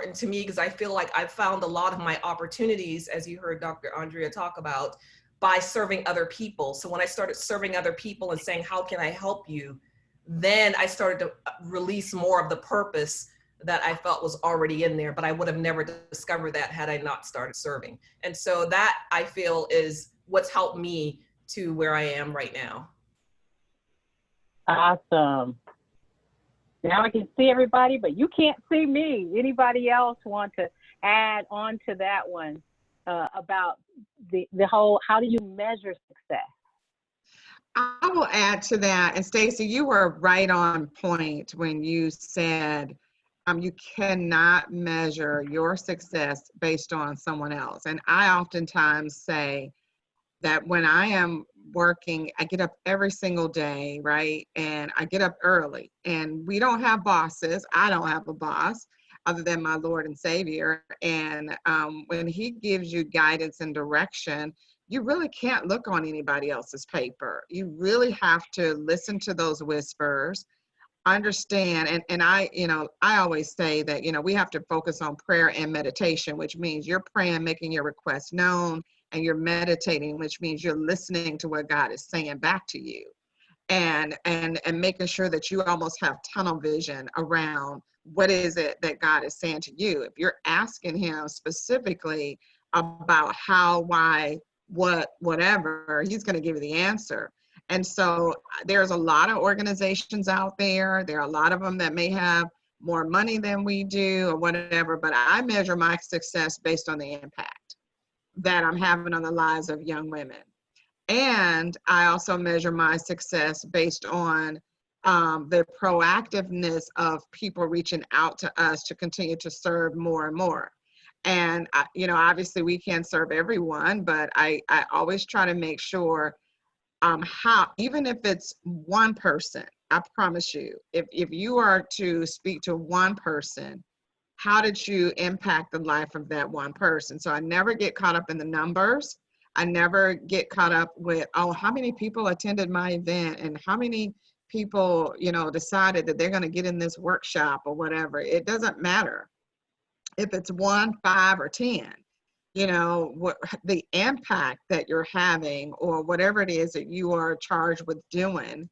important to me because I feel like I've found a lot of my opportunities, as you heard Dr. Andrea talk about, by serving other people. So when I started serving other people and saying, how can I help you? Then I started to release more of the purpose that I felt was already in there, but I would have never discovered that had I not started serving. And so that, I feel, is what's helped me to where I am right now. Awesome. Now I can see everybody, but you can't see me. Anybody else want to add on to that one about the whole, how do you measure success? I will add to that. And Stacey, you were right on point when you said you cannot measure your success based on someone else. And I oftentimes say that when I am working, I get up every single day, right? And I get up early, and we don't have bosses. I don't have a boss other than my Lord and Savior. And when he gives you guidance and direction, you really can't look on anybody else's paper. You really have to listen to those whispers, understand. And I always say that, we have to focus on prayer and meditation, which means you're praying, making your requests known, and you're meditating, which means you're listening to what God is saying back to you, and making sure that you almost have tunnel vision around what is it that God is saying to you. If you're asking him specifically about how, why, what, whatever, he's going to give you the answer. And so there's a lot of organizations out there. There are a lot of them that may have more money than we do or whatever, but I measure my success based on the impact that I'm having on the lives of young women. And I also measure my success based on the proactiveness of people reaching out to us to continue to serve more and more. And, obviously we can't serve everyone, but I always try to make sure how, even if it's one person, I promise you, if you are to speak to one person, how did you impact the life of that one person? So I never get caught up in the numbers. I never get caught up with, oh, how many people attended my event and how many people, decided that they're going to get in this workshop or whatever. It doesn't matter if it's 1, 5, or 10. What the impact that you're having or whatever it is that you are charged with doing,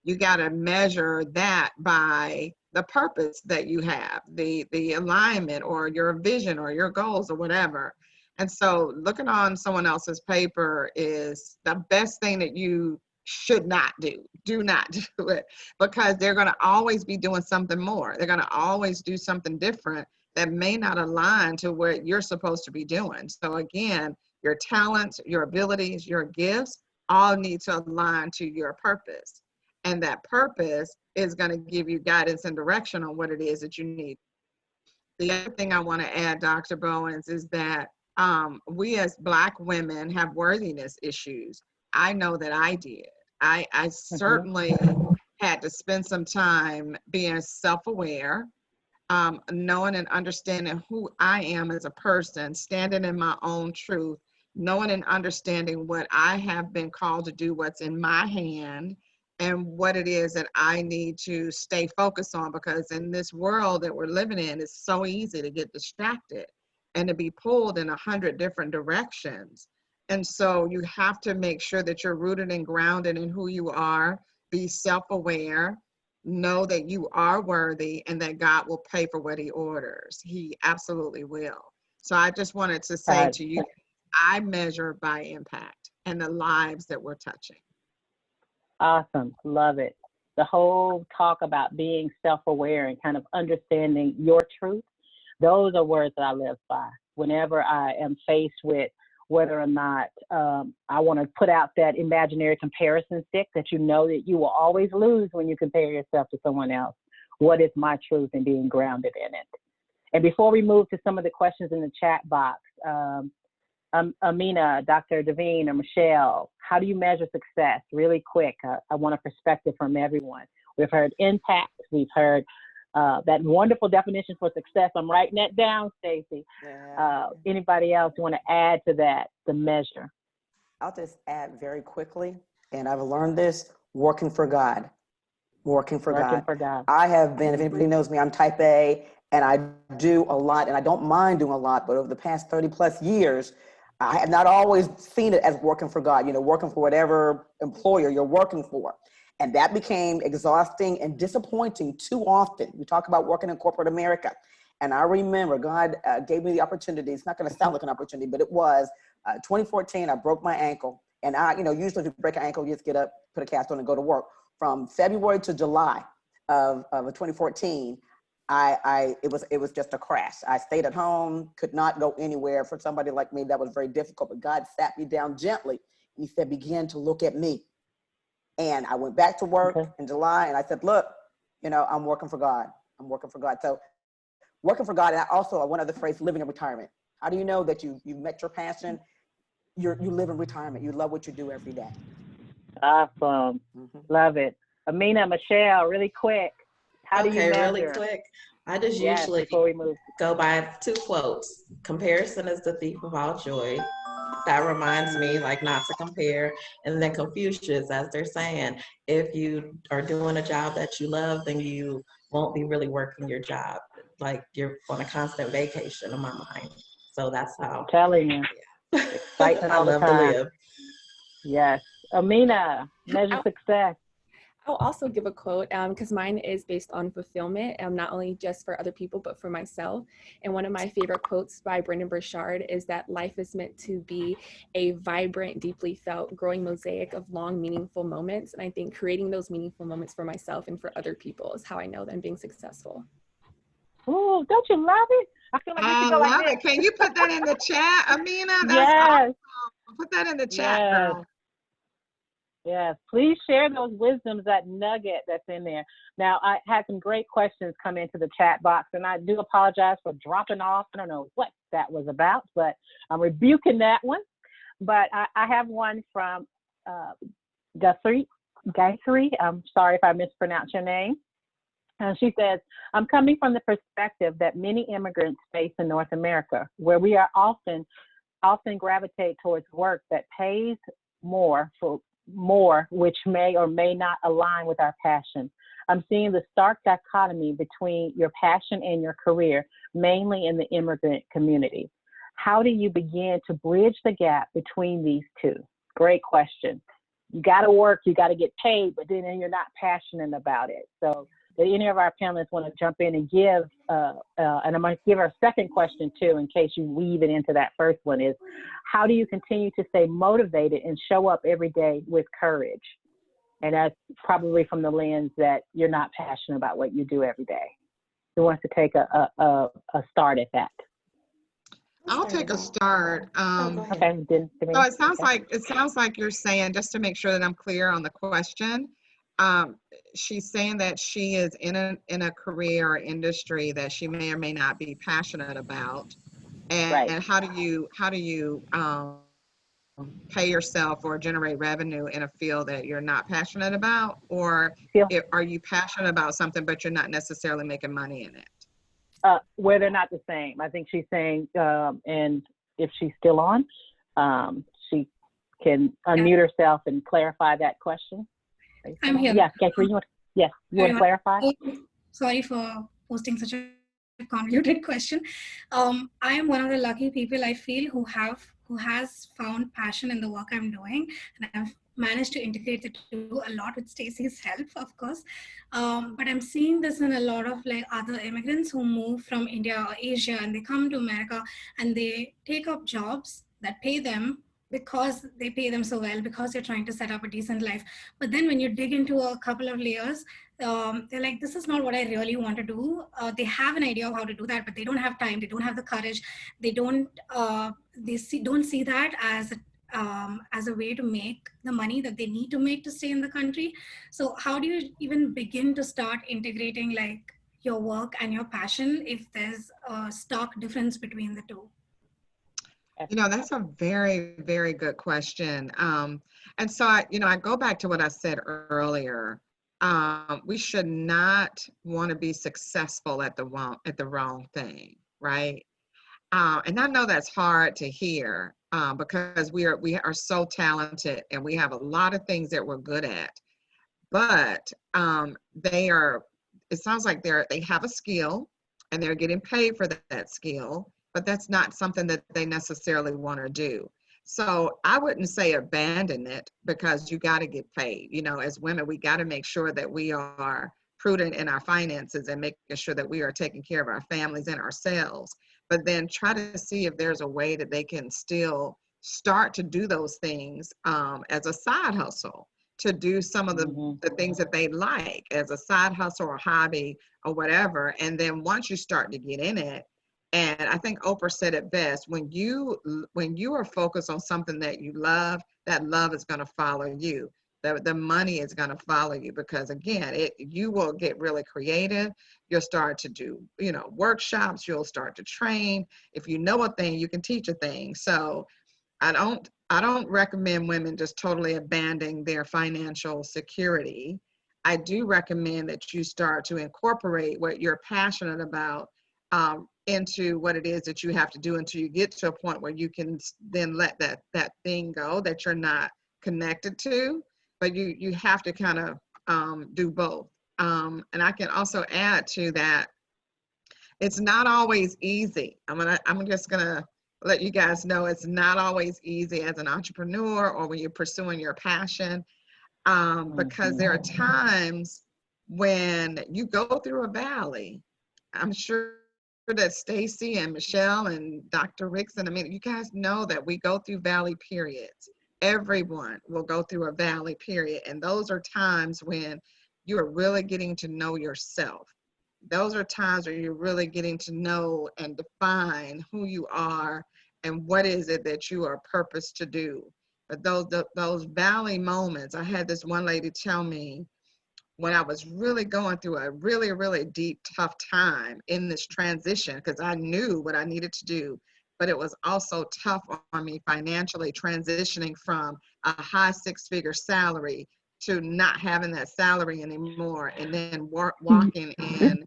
you got to measure that by the purpose that you have, the alignment or your vision or your goals or whatever. And so looking on someone else's paper is the best thing that you should not do. Do not do it, because they're going to always be doing something more. They're going to always do something different that may not align to what you're supposed to be doing. So again, your talents, your abilities, your gifts all need to align to your purpose. And that purpose is going to give you guidance and direction on what it is that you need. The other thing I want to add, Dr. Bowens, is that we as Black women have worthiness issues. I know that I did. I certainly had to spend some time being self-aware, knowing and understanding who I am as a person, standing in my own truth, knowing and understanding what I have been called to do, what's in my hand, and what it is that I need to stay focused on, because in this world that we're living in, it's so easy to get distracted and to be pulled in 100 different directions. And so you have to make sure that you're rooted and grounded in who you are, be self-aware, know that you are worthy, and that God will pay for what he orders. He absolutely will. So I just wanted to say to you, I measure by impact and the lives that we're touching. Awesome. Love it. The whole talk about being self-aware and kind of understanding your truth, those are words that I live by. Whenever I am faced with whether or not I want to put out that imaginary comparison stick that that you will always lose when you compare yourself to someone else. What is my truth, and being grounded in it? And before we move to some of the questions in the chat box, Amina, Dr. Devine, or Michelle, how do you measure success? Really quick, I want a perspective from everyone. We've heard impact. We've heard that wonderful definition for success. I'm writing that down, Stacey. Anybody else want to add to that, the measure? I'll just add very quickly, and I've learned this, working for God. Working for God. I have been, if anybody knows me, I'm type A, And I do a lot, and I don't mind doing a lot, but over the past 30 plus years, I have not always seen it as working for God, working for whatever employer you're working for. And that became exhausting and disappointing too often. We talk about working in corporate America. And I remember God gave me the opportunity. It's not going to sound like an opportunity, but it was 2014. I broke my ankle. And usually if you break an ankle, you just get up, put a cast on and go to work. From February to July of 2014, it was just a crash. I stayed at home, could not go anywhere. For somebody like me, that was very difficult, but God sat me down gently. He said, begin to look at me. And I went back to work in July, and I said, look, I'm working for God. I'm working for God. So working for God, and also one other phrase, living in retirement. How do you know that you've met your passion? You live in retirement. You love what you do every day. Awesome. Love it. Amina, Michelle, really quick. How do you measure? Really quick. I just usually before we move, go by two quotes. Comparison is the thief of all joy. That reminds me not to compare. And then Confucius, as they're saying, if you are doing a job that you love, then you won't be really working your job. Like you're on a constant vacation in my mind. So that's how. I'm telling you. Yeah. Excitement all the time. I love to live. Yes. Amina, measure success. I'll also give a quote because mine is based on fulfillment, not only just for other people, but for myself. And one of my favorite quotes by Brendon Burchard is that life is meant to be a vibrant, deeply felt, growing mosaic of long, meaningful moments. And I think creating those meaningful moments for myself and for other people is how I know that I'm being successful. Oh, don't you love it? I feel like we should go like this. Can you put that in the chat, Amina? That's yes. awesome. Put that in the chat, girl. Yes, please share those wisdoms, that nugget that's in there. Now, I had some great questions come into the chat box, and I do apologize for dropping off. I don't know what that was about, but I'm rebuking that one. But I have one from Guthrie. I'm sorry if I mispronounced your name. She says, I'm coming from the perspective that many immigrants face in North America, where we are often gravitate towards work that pays more, which may or may not align with our passion. I'm seeing the stark dichotomy between your passion and your career, mainly in the immigrant community. How do you begin to bridge the gap between these two? Great question. You got to work, you got to get paid, but then you're not passionate about it. So do any of our panelists want to jump in and give, and I'm going to give her a second question too, in case you weave it into that first one, is how do you continue to stay motivated and show up every day with courage? And that's probably from the lens that you're not passionate about what you do every day. Who wants to take a start at that? I'll take a start. Okay. So it sounds like you're saying, just to make sure that I'm clear on the question, she's saying that she is in a career or industry that she may or may not be passionate about, and how do you pay yourself or generate revenue in a field that you're not passionate about, or are you passionate about something but you're not necessarily making money in it? Where they're not the same. I think she's saying, and if she's still on, she can unmute herself and clarify that question. I'm here. Yeah, Catherine, you want to clarify? Sorry for posting such a convoluted question. I am one of the lucky people, I feel, who has found passion in the work I'm doing, and I've managed to integrate the two a lot with Stacey's help, of course. But I'm seeing this in a lot of other immigrants who move from India or Asia, and they come to America and they take up jobs that pay them because they pay them so well, because they're trying to set up a decent life. But then when you dig into a couple of layers, they're like, this is not what I really want to do. They have an idea of how to do that, but they don't have time. They don't have the courage. They don't see that as a way to make the money that they need to make to stay in the country. So how do you even begin to start integrating your work and your passion if there's a stark difference between the two? That's a very, very good question. And so I go back to what I said earlier. We should not want to be successful at the wrong thing, right? And I know that's hard to hear because we are so talented and we have a lot of things that we're good at, but it sounds like they have a skill and they're getting paid for that skill, but that's not something that they necessarily want to do. So I wouldn't say abandon it, because you got to get paid. You know, as women, we got to make sure that we are prudent in our finances and making sure that we are taking care of our families and ourselves. But then try to see if there's a way that they can still start to do those things as a side hustle, to do some of the things that they like as a side hustle or hobby or whatever. And then once you start to get in it, and I think Oprah said it best, when you are focused on something that you love, that love is going to follow you. The money is going to follow you, because again, you will get really creative. You'll start to do, you know, workshops. You'll start to train. If you know a thing, you can teach a thing. So I don't recommend women just totally abandoning their financial security. I do recommend that you start to incorporate what you're passionate about into what it is that you have to do, until you get to a point where you can then let that thing go that you're not connected to. But you have to kind of do both. And I can also add to that, it's not always easy. I'm just gonna let you guys know, it's not always easy as an entrepreneur or when you're pursuing your passion, because there are times when you go through a valley. I'm sure that Stacy and Michelle and Dr. Rickson, I mean, you guys know that we go through valley periods. Everyone will go through a valley period. And those are times when you are really getting to know yourself. Those are times where you're really getting to know and define who you are and what is it that you are purposed to do. But those valley moments, I had this one lady tell me, when I was really going through a really, really deep, tough time in this transition, because I knew what I needed to do, but it was also tough on me financially, transitioning from a high six-figure salary to not having that salary anymore, and then walking in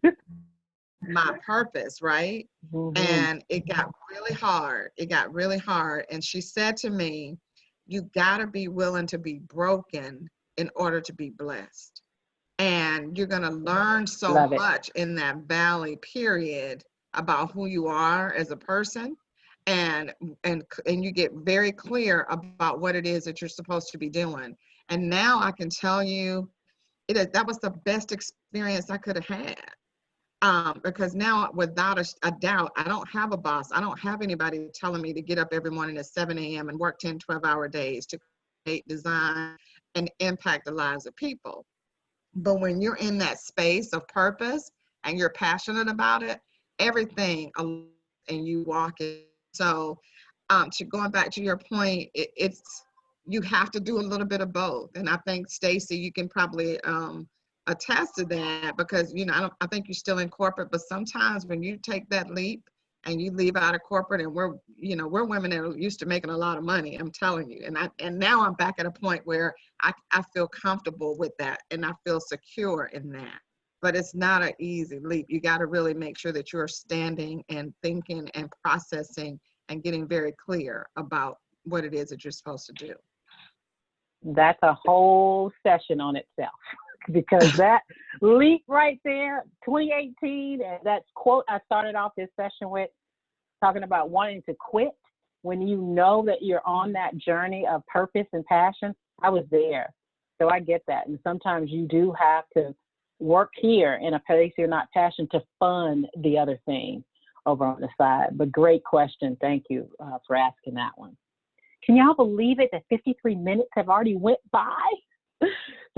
my purpose, right? And it got really hard. It got really hard. And she said to me, you got to be willing to be broken in order to be blessed. And you're going to learn so much in that valley period about who you are as a person. And you get very clear about what it is that you're supposed to be doing. And now I can tell you, that was the best experience I could have had. Because now, without a doubt, I don't have a boss. I don't have anybody telling me to get up every morning at 7 a.m. and work 10, 12-hour days to create, design, and impact the lives of people. But when you're in that space of purpose and you're passionate about it, everything, and you walk it. So to going back to your point, it's you have to do a little bit of both. And I think, Stacy, you can probably attest to that, because, you know, I think you're still in corporate, but sometimes when you take that leap and you leave out of corporate, and we're women that are used to making a lot of money, I'm telling you. And now I'm back at a point where I feel comfortable with that and I feel secure in that. But it's not an easy leap. You got to really make sure that you're standing and thinking and processing and getting very clear about what it is that you're supposed to do. That's a whole session on itself. Because that leap right there, 2018, and that quote I started off this session with, talking about wanting to quit when you know that you're on that journey of purpose and passion. I was there. So I get that. And sometimes you do have to work here in a place you're not passionate to fund the other thing over on the side. But great question. Thank you for asking that one. Can y'all believe it that 53 minutes have already went by?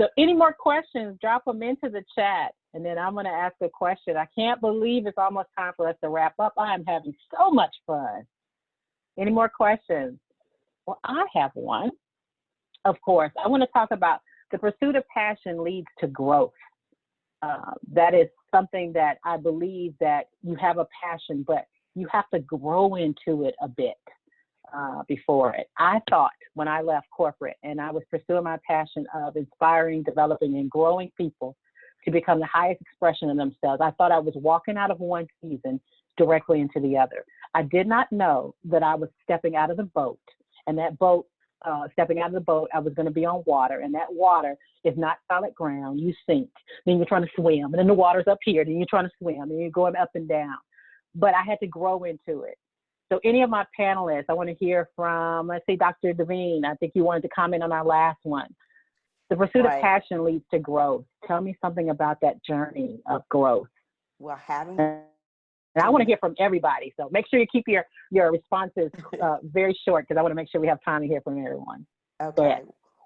So any more questions, drop them into the chat, and then I'm going to ask a question. I can't believe it's almost time for us to wrap up. I am having so much fun. Any more questions? Well, I have one. Of course, I want to talk about the pursuit of passion leads to growth. That is something that I believe that you have a passion, but you have to grow into it a bit. Before it. I thought when I left corporate and I was pursuing my passion of inspiring, developing, and growing people to become the highest expression of themselves, I thought I was walking out of one season directly into the other. I did not know that I was stepping out of the boat, and that boat stepping out of the boat, I was going to be on water, and that water is not solid ground. You sink. Then you're trying to swim, and then the water's up here. Then you're trying to swim, and you're going up and down. But I had to grow into it. So any of my panelists, I want to hear from, let's say, Dr. Devine. I think you wanted to comment on our last one. The pursuit of passion leads to growth. Tell me something about that journey of growth. Well, having And I want to hear from everybody. So make sure you keep your responses very short, because I want to make sure we have time to hear from everyone. Okay.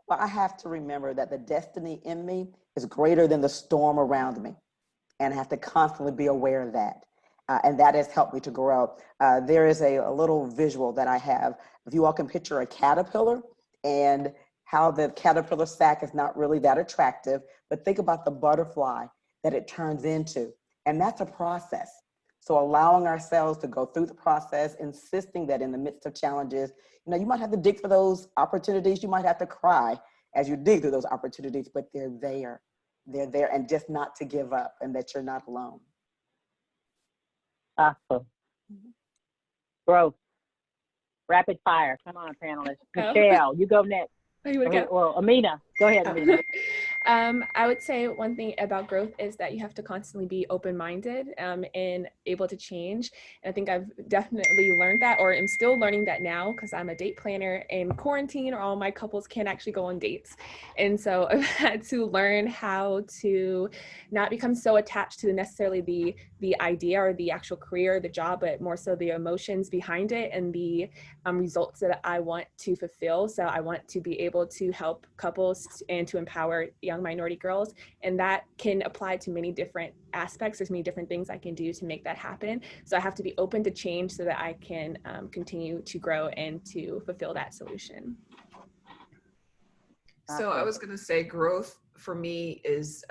Well, I have to remember that the destiny in me is greater than the storm around me. And I have to constantly be aware of that. And that has helped me to grow. There is a little visual that I have. If you all can picture a caterpillar and how the caterpillar sac is not really that attractive, but think about the butterfly that it turns into. And that's a process. So allowing ourselves to go through the process, insisting that in the midst of challenges, you might have to dig for those opportunities. You might have to cry as you dig through those opportunities, but they're there. They're there, and just not to give up, and that you're not alone. Awesome. Growth. Rapid fire. Come on, panelists. Michelle, you go next. Oh, you want to go? Well, Amina, go ahead, Amina. I would say one thing about growth is that you have to constantly be open-minded and able to change. And I think I've definitely learned that, or am still learning that now, because I'm a date planner in quarantine, or all my couples can't actually go on dates. And so I've had to learn how to not become so attached to necessarily the idea or the actual career, or the job, but more so the emotions behind it and the results that I want to fulfill. So I want to be able to help couples and to empower young minority girls, and that can apply to many different aspects. There's many different things I can do to make that happen. So I have to be open to change so that I can continue to grow and to fulfill that solution. So I was going to say growth for me is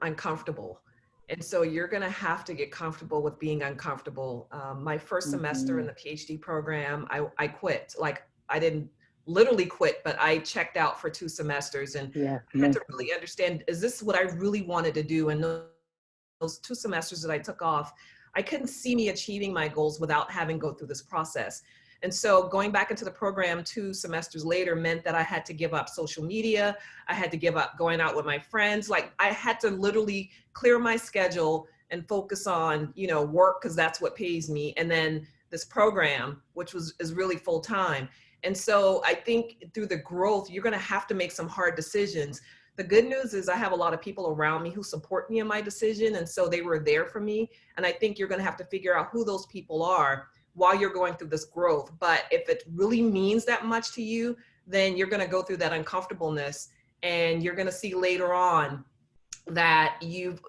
uncomfortable. And so you're going to have to get comfortable with being uncomfortable. My first semester in the PhD program, I quit. Like, I didn't literally quit, but I checked out for 2 semesters, and I had to really understand, is this what I really wanted to do? And those 2 semesters that I took off, I couldn't see me achieving my goals without having go through this process. And so going back into the program 2 semesters later meant that I had to give up social media. I had to give up going out with my friends. Like, I had to literally clear my schedule and focus on, work, because that's what pays me. And then this program, which is really full time. And so I think through the growth, you're going to have to make some hard decisions. The good news is I have a lot of people around me who support me in my decision. And so they were there for me. And I think you're going to have to figure out who those people are while you're going through this growth. But if it really means that much to you, then you're going to go through that uncomfortableness, and you're going to see later on that you've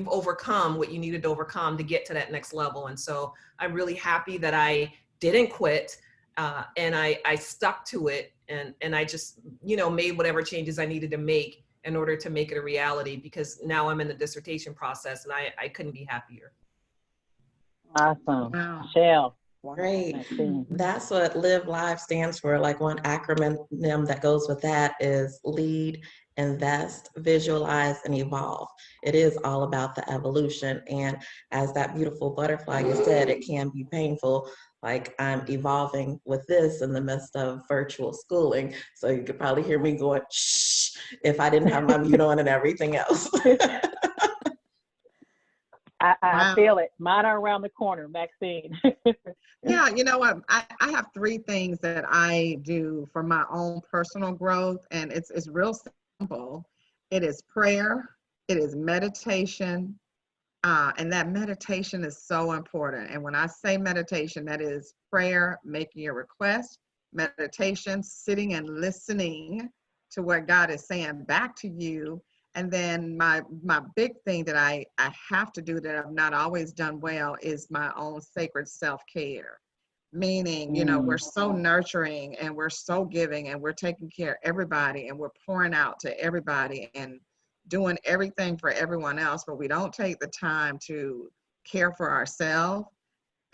overcome what you needed to overcome to get to that next level. And so I'm really happy that I didn't quit, and I stuck to it, and I just, made whatever changes I needed to make in order to make it a reality, because now I'm in the dissertation process, and I couldn't be happier. Awesome. Wow. Michelle. Great. That's what Live Live stands for. Like, one acronym that goes with that is lead, invest, visualize, and evolve. It is all about the evolution. And as that beautiful butterfly you said, it can be painful. Like, I'm evolving with this in the midst of virtual schooling. So you could probably hear me going, shh, if I didn't have my mute on and everything else. I feel it. Mine are around the corner, Maxine. Yeah, you know what? I have 3 things that I do for my own personal growth, and it's real simple. It is prayer, it is meditation, and that meditation is so important. And when I say meditation, that is prayer, making a request, meditation, sitting and listening to what God is saying back to you. And then my big thing that I have to do that I've not always done well is my own sacred self-care. Meaning, we're so nurturing, and we're so giving, and we're taking care of everybody, and we're pouring out to everybody and doing everything for everyone else, but we don't take the time to care for ourselves.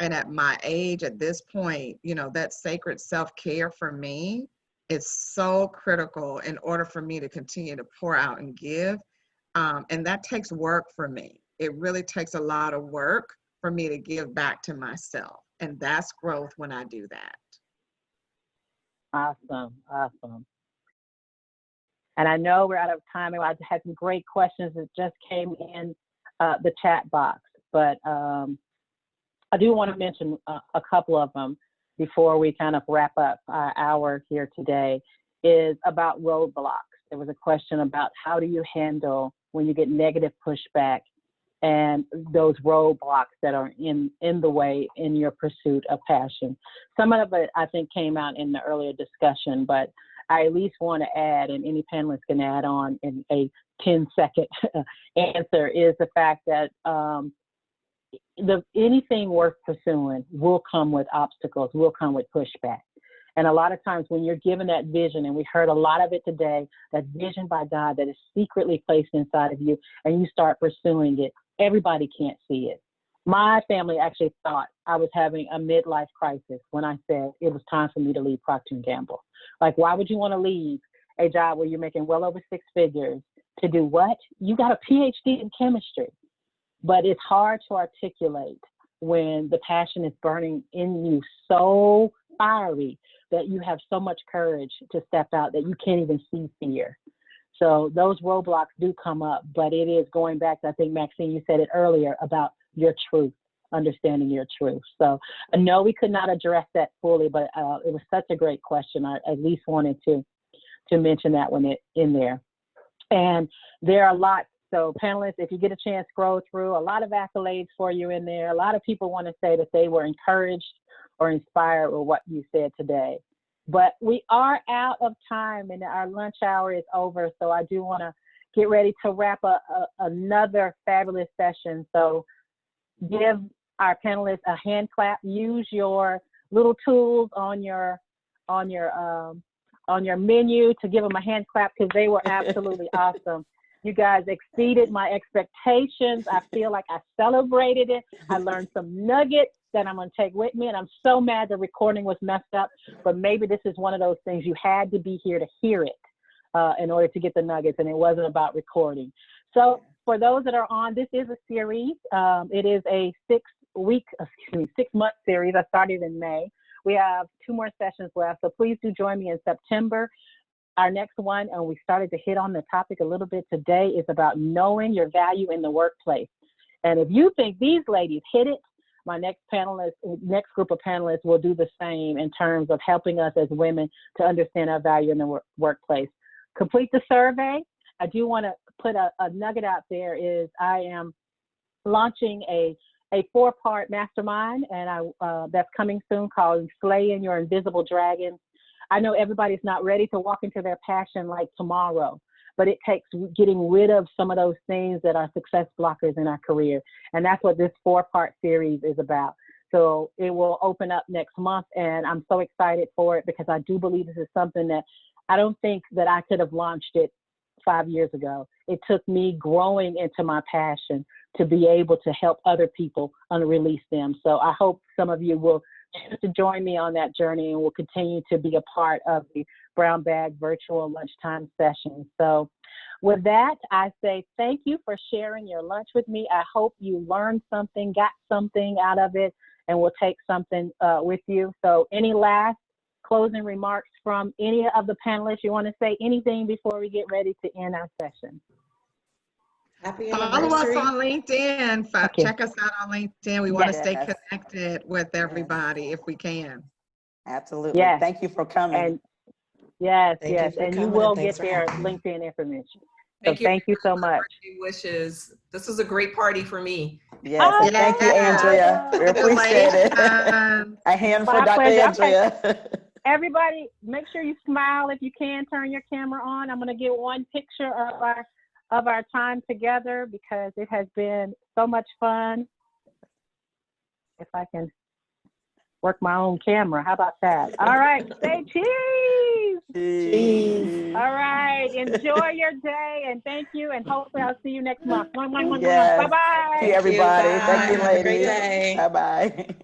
And at my age, at this point, that sacred self-care for me, it's so critical in order for me to continue to pour out and give. And that takes work for me. It really takes a lot of work for me to give back to myself. And that's growth when I do that. Awesome. Awesome. And I know we're out of time, and I had some great questions that just came in the chat box, but I do want to mention a couple of them before we kind of wrap up our hour here today, is about roadblocks. There was a question about how do you handle when you get negative pushback and those roadblocks that are in the way in your pursuit of passion. Some of it, I think, came out in the earlier discussion, but I at least want to add, and any panelist can add on in a 10-second answer, is the fact that anything worth pursuing will come with obstacles, will come with pushback. And a lot of times when you're given that vision, and we heard a lot of it today, that vision by God that is secretly placed inside of you, and you start pursuing it, everybody can't see it. My family actually thought I was having a midlife crisis when I said it was time for me to leave Procter & Gamble. Like, why would you want to leave a job where you're making well over 6 figures to do what? You got a PhD in chemistry. But it's hard to articulate when the passion is burning in you so fiery that you have so much courage to step out that you can't even see fear. So those roadblocks do come up, but it is going back to, I think, Maxine, you said it earlier, about your truth, understanding your truth. So I know we could not address that fully, but it was such a great question. I at least wanted to mention that one in there. And there are lots. So panelists, if you get a chance, scroll through, a lot of accolades for you in there. A lot of people want to say that they were encouraged or inspired with what you said today. But we are out of time and our lunch hour is over. So I do want to get ready to wrap up another fabulous session. So give our panelists a hand clap. Use your little tools on your menu to give them a hand clap, because they were absolutely awesome. You guys exceeded my expectations. I feel like I celebrated it. I learned some nuggets that I'm going to take with me, and I'm so mad the recording was messed up, but maybe this is one of those things you had to be here to hear it in order to get the nuggets, and it wasn't about recording. So for those that are on, this is a series. It is a 6-month series. I started in May. We have 2 more sessions left, so please do join me in September. Our next one, and we started to hit on the topic a little bit today, is about knowing your value in the workplace. And if you think these ladies hit it, my next group of panelists will do the same in terms of helping us as women to understand our value in the workplace. Complete the survey. I do want to put a nugget out there, is I am launching a 4-part mastermind, and that's coming soon, called Slaying Your Invisible Dragon. I know everybody's not ready to walk into their passion like tomorrow, but it takes getting rid of some of those things that are success blockers in our career. And that's what this 4-part series is about. So it will open up next month, and I'm so excited for it, because I do believe this is something that I don't think that I could have launched it 5 years ago. It took me growing into my passion to be able to help other people release them. So I hope some of you will choose to join me on that journey, and will continue to be a part of the Brown Bag virtual lunchtime session. So with that, I say thank you for sharing your lunch with me. I hope you learned something, got something out of it, and will take something with you. So any last closing remarks from any of the panelists? You want to say anything before we get ready to end our session? Happy Follow us anniversary. on LinkedIn. Okay. Check us out on LinkedIn. We want to stay Yes. connected with everybody if we can. Absolutely. Yes. Thank you for coming. And yes, Thank you yes. for And you coming, will and get thanks for their having me. LinkedIn information. Thank So thank you so much. birthday wishes. This was a great party for me. Yes, and thank you, Andrea. We appreciate it. Congratulations. A hand for My Dr. pleasure. Andrea. Everybody, make sure you smile if you can. Turn your camera on. I'm going to get one picture of our time together, because it has been so much fun. If I can work my own camera, how about that? All right, say cheese. Cheese. All right, enjoy your day, and thank you, and hopefully I'll see you next month. Yes. Bye-bye. Thank you, everybody. Thank you, Have a great ladies. day. Bye-bye.